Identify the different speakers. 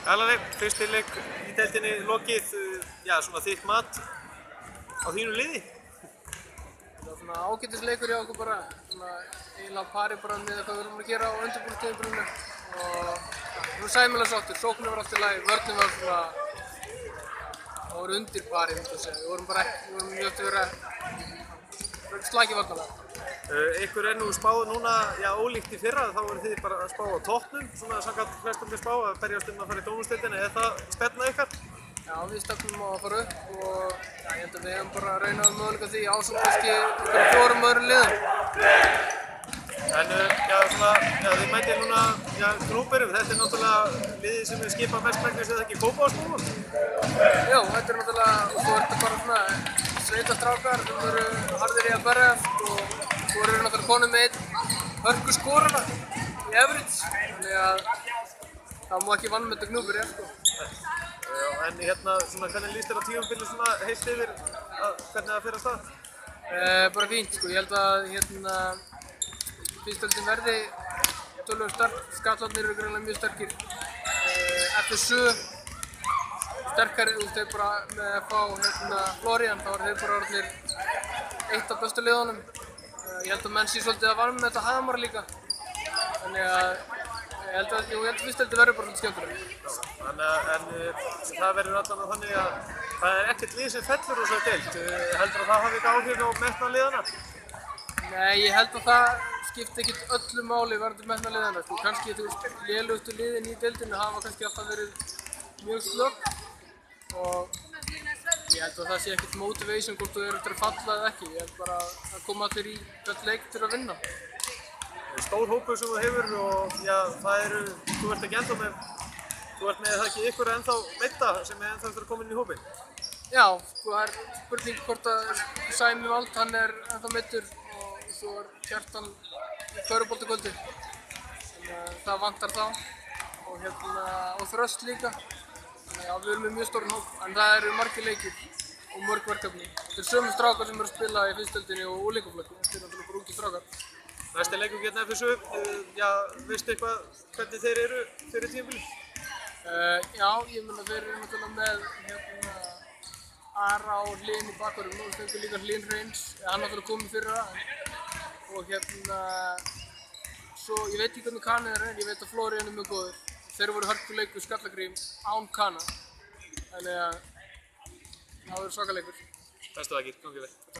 Speaker 1: Alanleik, fyrsti leik í deildinni lokið, já svona þitt mat á þínu liði?
Speaker 2: Það var svona ágætisleikur hjá okkur bara, svona eiginlega pari bara með hvað við erum að gera á undirbúningstímabilinu og við erum sæmilega sáttir, sóknin var allt í lagi, vörnin var svona, það voru undir pari myndi ég segja, við vorum mjög eftir að vera slakir varnarlega.
Speaker 1: Ykkur er nú spáð núna, já ólíkt í fyrra, þá voru þið bara að spá á toppnum, svona samkvæmt flestum við spá að berjast að fara í dómsdeildina, er það stefna ykkar?
Speaker 2: Já, við stefnum að fara upp og já, ég held að við hefum bara að reyna að möguleika því ásamt kannski einhverjum 4 öðrum liðum.
Speaker 1: En já, svona, já þið mætið núna, já Gnúpverjum, þetta er náttúrulega liðið sem er skipað mestmægnis eða ekki Kópavogsbúum?
Speaker 2: Já, þetta er náttúrulega, og svo er þetta bara svona sveitastrákar sem eru harðir í að berjast og svo eru við náttúrulega konum með einn hörku skorara í average, þannig að það má ekki vanmeta Gnúpverja, sko.
Speaker 1: En hérna, svona, hvernig líst þér á tímabilið svona heilt yfir hvernig það fer af stað?
Speaker 2: Bara fínt, sko. Ég held að hérna, fyrstdeildin verði töluvert sterk. Skallarnir eru greinilega mjög sterkir. FSU sterkari, þú veist, þeir bara með að fá hérna Florian, þá eru þeir bara orðnir eitt af bestu liðunum. Ég held að menn sé svolítið að varma með þetta Hamar líka. Þannig að ég held að fyrstdeildin verður bara svolítið skemmtileg.
Speaker 1: En það verður allan þannig að það er ekkert lið sem fellur úr þessari deild. Heldur að það hafi ekki áhrif á metnað liðana?
Speaker 2: Nei, ég held að það skipti ekkert öllu máli varðandi metnað liðana. Kannski, þú veist, lélegustu liðin í deildinu hafa kannski alltaf verið mjög slögg og ég held að það sé ekkert motivation hvort þú eru eftir að falla eða ekki. Ég held bara að koma allir í hvert leik til að vinna.
Speaker 1: Stór hópur sem þú hefur og já, það eru, þú ert ekki ennþá með, þú ert með það ekki ykkur ennþá meidda sem er ennþá eftir að koma inn í hópinn?
Speaker 2: Já, sko það er spurning hvort að Sæmi Vald, hann er ennþá meiddur og svo er Kjartan í körfuboltakvöldi. Þannig að það vantar þá og hérna, og Þröst líka. Þannig að við erum með mjög stóran hóp, en það eru margir leikir og mörg verkefni. Þetta er sömu strákar sem eru að spila í fyrstdeildinni og úrlingaflokki, þetta er náttúrulega bara ungir strákar.
Speaker 1: Næsti leikur hérna FSU, já, veistu eitthvað hvernig þeir eru fyrir tímabilið?
Speaker 2: Já, ég meina þeir eru náttúrulega með hérna Ara og Hlyn í bakverðum, nú fengur líka Hlyn Hreins, hann náttúrulega komið fyrra og hérna, svo ég veit ekki hvernig Kani er, ég veit að Florian er mjög góður. Þeir voru hörkuleikur Skallagrím án Kana, þannig að það verður svakaleikur.
Speaker 1: Bestu þakkir, gangið vel.